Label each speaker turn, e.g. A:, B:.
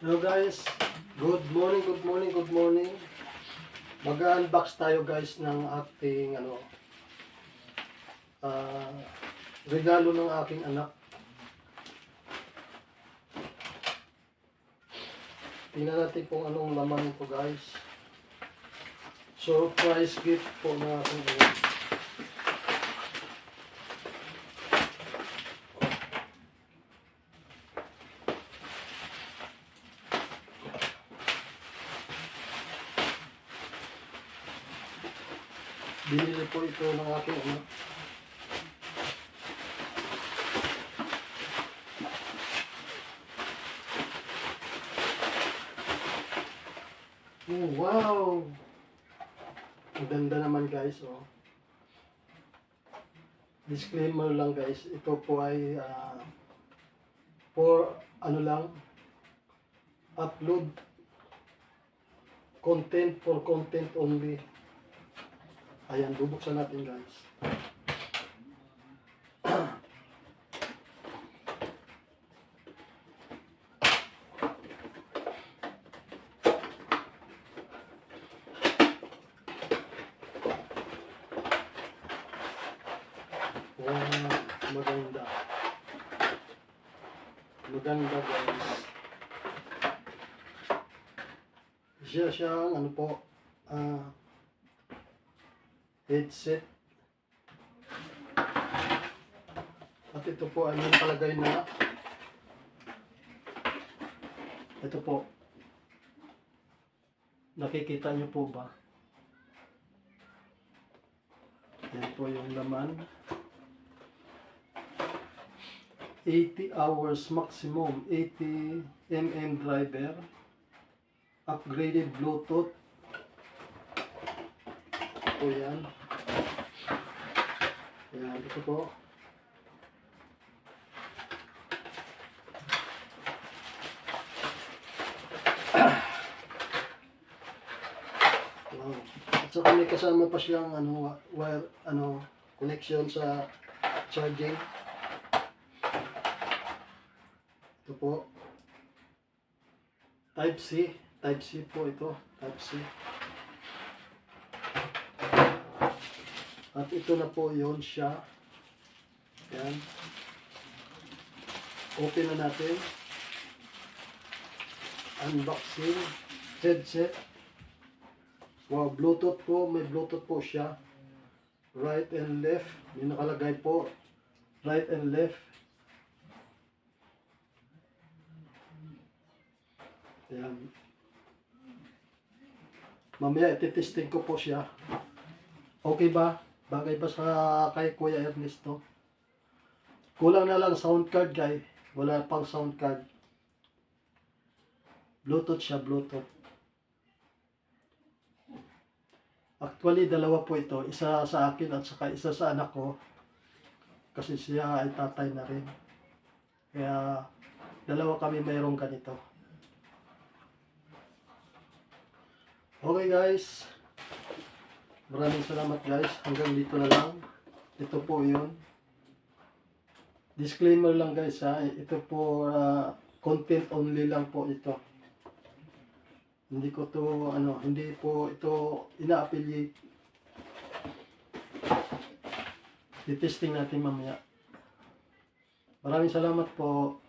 A: Hello guys, good morning. Mag-unbox tayo guys ng ating ah, regalo ng aking anak. Tingnan natin kung anong laman nito guys. Surprise gift po ng aking anak. Binili po ito ng aking anak. Oh, wow! Ang ganda naman guys, oh. Disclaimer lang guys, ito po ay for upload content, for content only. Ayan, bubuksan natin guys. Wow, maganda. Maganda guys. Siyang headset. At ito po ay nakalagay na ito po. Nakikita niyo po ba? Yan po yung laman. 80 hours maximum, 80 mm driver, upgraded Bluetooth. Po yan. Yan, ito po. Wow. At saka may kasama pa siyang wire, connection sa charging. Ito po. Type C po ito. Type C. At ito na po yun siya. Yan. Open na natin. Unboxing. Headset. Wow, Bluetooth po. May Bluetooth po siya. Right and left. May nakalagay po. Right and left. Yan. Mamaya ititesting ko po siya. Okay ba? Bagay ba sa kay Kuya Ernesto? Kulang na lang sound card guys. Wala pang sound card. Bluetooth siya, Bluetooth. Actually, dalawa po ito. Isa sa akin at saka isa sa anak ko. Kasi siya ay tatay na rin. Kaya, dalawa kami mayroong ganito. Okay guys. Maraming salamat guys. Hanggang dito na lang. Ito po yun. Disclaimer lang guys ha. Ito po content only lang po ito. Hindi ko to hindi po ito ina-affiliate. I-testing natin mamaya. Maraming salamat po.